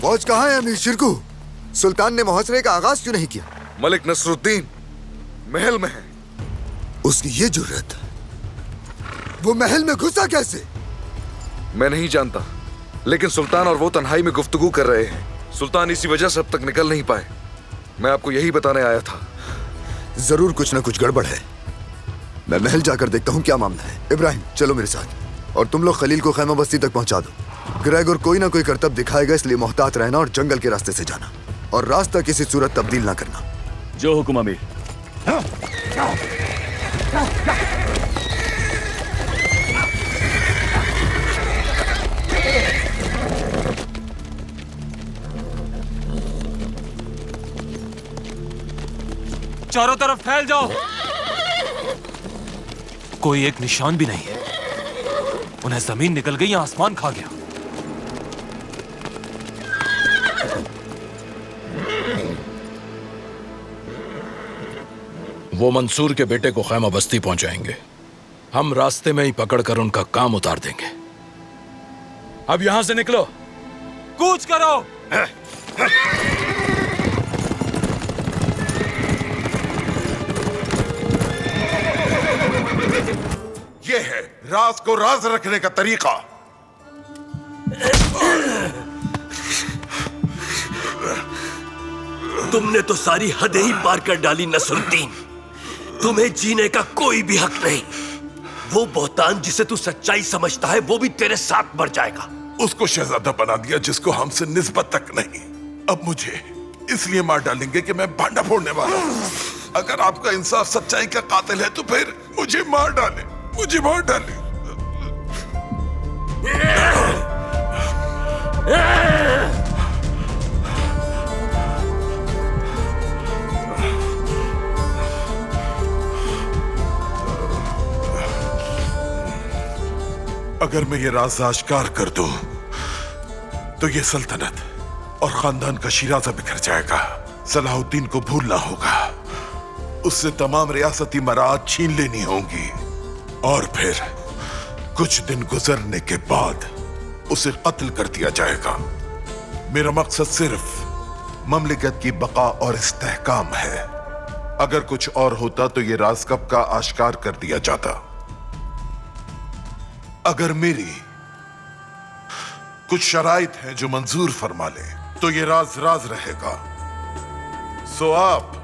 फौज कहाँ है अमीर शिरकू? सुल्तान ने मुहासरे का आगाज क्यों नहीं किया? मलिक नसरुद्दीन महल में है। उसकी ये जुर्रत, वो महल में घुसा कैसे? मैं नहीं जानता, लेकिन सुल्तान और वो तन्हाई में गुफ्तगू कर रहे हैं। सुल्तान इसी वजह से अब तक निकल नहीं पाए। मैं आपको यही बताने आया था। जरूर कुछ ना कुछ गड़बड़ है। मैं महल जाकर देखता हूँ क्या मामला है। इब्राहिम चलो मेरे साथ, और तुम लोग खलील को खैमा बस्ती तक पहुंचा दो। ग्रेगोर कोई ना कोई करतब दिखाएगा, इसलिए मोहतात रहना और जंगल के रास्ते से जाना, और रास्ता किसी सूरत तब्दील ना करना। जो हुक्म अमीर। चारों तरफ फैल जाओ। कोई एक निशान भी नहीं है। उन्हें जमीन निकल गई या आसमान खा गया। वो मंसूर के बेटे को खैमा बस्ती पहुंचाएंगे। हम रास्ते में ही पकड़कर उनका काम उतार देंगे। अब यहां से निकलो। कूच करो। ये है राज को राज रखने का तरीका। तुमने तो सारी हदें ही पार कर डाली नसरुद्दीन। तुम्हें जीने का कोई भी हक नहीं। वो बोहतान जिसे तू सच्चाई समझता है वो भी तेरे साथ मर जाएगा। उसको शहजादा बना दिया जिसको हमसे निस्बत तक नहीं। अब मुझे इसलिए मार डालेंगे कि मैं भांडा फोड़ने वाला हूं। अगर आपका इंसाफ सच्चाई का कातिल है तो फिर मुझे मार डाले, मुझे मार डाले। अगर मैं ये राज आश्कार कर दूं तो ये सल्तनत और खानदान का शिराजा बिखर जाएगा। सलाहुद्दीन को भूलना होगा, उससे तमाम रियासती मराद छीन लेनी होंगी, और फिर कुछ दिन गुजरने के बाद उसे कत्ल कर दिया जाएगा। मेरा मकसद सिर्फ ममलिकत की बका और इस्तेहकाम है। अगर कुछ और होता तो ये राज कब का आश्कार कर दिया जाता। अगर मेरी कुछ शराइत हैं जो मंजूर फरमा ले तो ये राज राज रहेगा। सो आप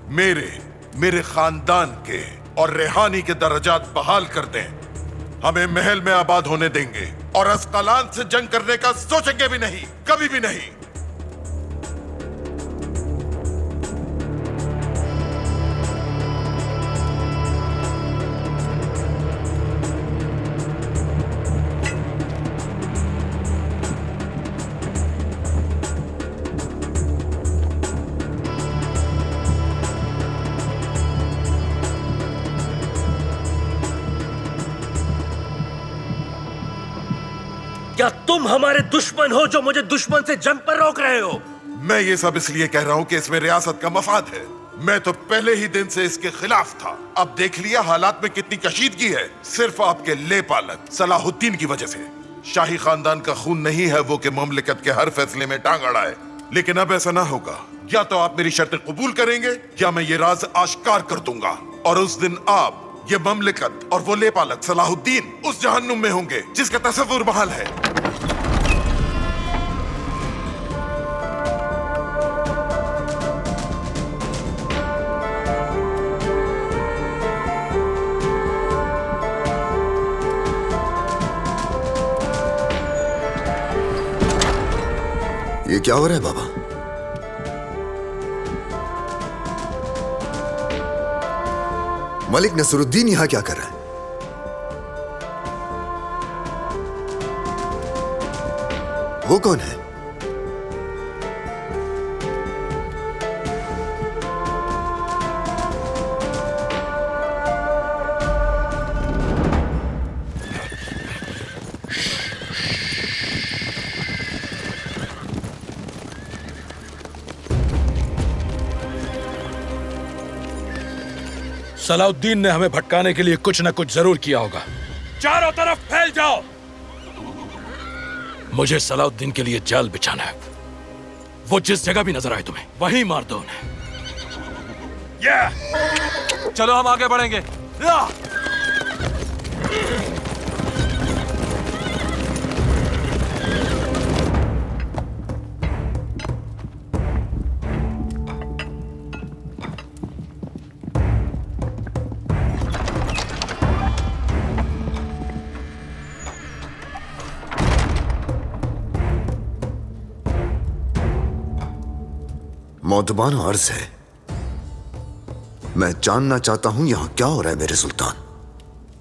मेरे खानदान के और रेहानी के दर्जात बहाल कर दें। हमें महल में आबाद होने देंगे और अस्कलान से जंग करने का सोचेंगे भी नहीं, कभी भी नहीं। क्या तुम हमारे दुश्मन हो जो मुझे दुश्मन से जंग पर रोक रहे हो? मैं ये सब इसलिए कह रहा हूं कि इसमें रियासत का मफाद है। मैं तो पहले ही दिन से इसके खिलाफ था। अब देख लिया हालात में कितनी कशीदगी है, सिर्फ आपके ले पालक सलाहुद्दीन की वजह से। शाही खानदान का खून नहीं है वो कि मुमलिकत के हर फैसले में टांग अड़ाए। लेकिन अब ऐसा ना होगा। या तो आप मेरी शर्तें कबूल करेंगे या मैं ये राज आश्कार कर दूंगा, और उस दिन आप, ये ममलिकत और वो लेपालक सलाहुद्दीन उस जहन्नुम में होंगे जिसका तसव्वुर महल है। ये क्या हो रहा है बाबा? मलिक नसरुद्दीन यहां क्या कर रहा है? वो कौन है? सलाहुद्दीन ने हमें भटकाने के लिए कुछ न कुछ जरूर किया होगा। चारों तरफ फैल जाओ। मुझे सलाहुद्दीन के लिए जाल बिछाना है। वो जिस जगह भी नजर आए तुम्हें वहीं मार दो उन्हें। चलो हम आगे बढ़ेंगे। या! मौतबान अर्ज है, मैं जानना चाहता हूं यहां क्या हो रहा है मेरे सुल्तान।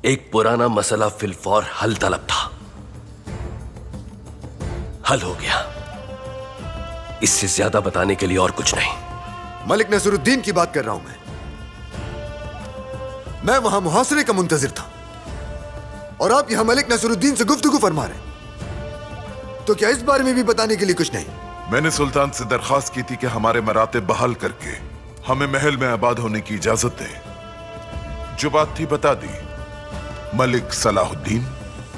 एक पुराना मसला फिलफौर हल तलब था, हल हो गया। इससे ज्यादा बताने के लिए और कुछ नहीं। मलिक नसरुद्दीन की बात कर रहा हूं मैं वहां मुहासरे का मुंतजिर था और आप यहां मलिक नसरुद्दीन से गुफ्तगू फरमा रहे हैं, तो क्या इस बारे में भी बताने के लिए कुछ नहीं? मैंने सुल्तान से दरखास्त की थी कि हमारे मराते बहाल करके हमें महल में आबाद होने की इजाजत दे। जो बात थी बता दी। मलिक सलाहुद्दीन।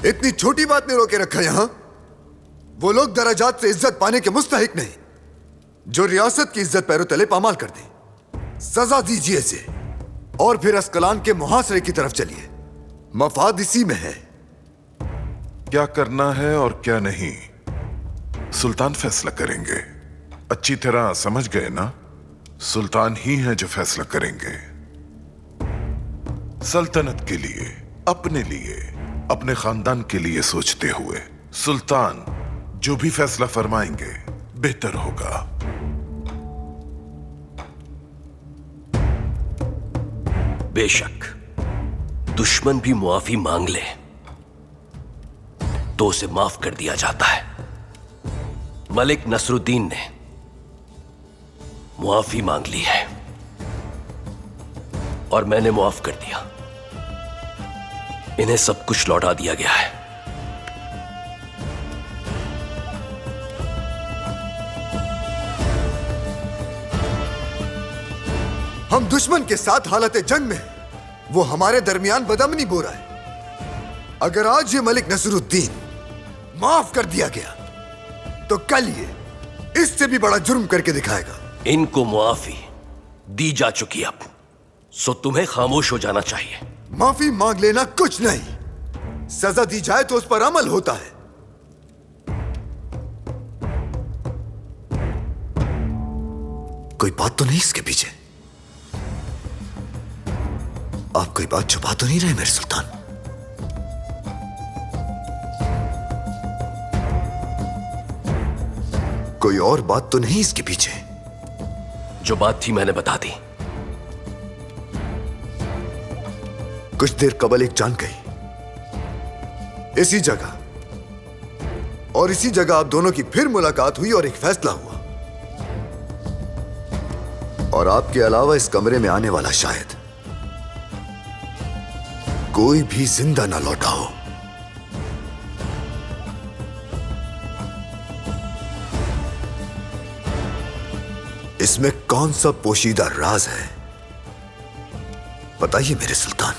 इतनी छोटी बात में रोके रखा यहां? वो लोग दराजात से इज्जत पाने के मुस्तहिक नहीं जो रियासत की इज्जत पैरों तले पामाल कर दे। सजा दीजिए इसे और फिर अस्कलान के मुहासरे की तरफ चलिए। मफाद इसी में है। क्या करना है और क्या नहीं सुल्तान फैसला करेंगे। अच्छी तरह समझ गए ना? सुल्तान ही हैं जो फैसला करेंगे। सल्तनत के लिए, अपने खानदान के लिए सोचते हुए सुल्तान जो भी फैसला फरमाएंगे बेहतर होगा। बेशक दुश्मन भी मुआफी मांग ले तो उसे माफ कर दिया जाता है। मलिक नसरुद्दीन ने मुआफी मांग ली है और मैंने मुआफ कर दिया। इन्हें सब कुछ लौटा दिया गया है। हम दुश्मन के साथ हालत जंग में हैं। वो हमारे दरमियान बदअमनी बो रहा है। अगर आज ये मलिक नसरुद्दीन माफ कर दिया गया तो कल ये इससे भी बड़ा जुर्म करके दिखाएगा। इनको मुआफी दी जा चुकी अब, सो तुम्हें खामोश हो जाना चाहिए। माफी मांग लेना कुछ नहीं, सजा दी जाए तो उस पर अमल होता है। कोई बात तो नहीं इसके पीछे? आप कोई बात छुपा तो नहीं रहे मेरे सुल्तान? कोई और बात तो नहीं इसके पीछे? जो बात थी मैंने बता दी। कुछ देर कबल एक जान गई इसी जगह, और इसी जगह आप दोनों की फिर मुलाकात हुई और एक फैसला हुआ। और आपके अलावा इस कमरे में आने वाला शायद कोई भी जिंदा ना लौटा हो। इसमें कौन सा पोशीदा राज है बताइए मेरे सुल्तान।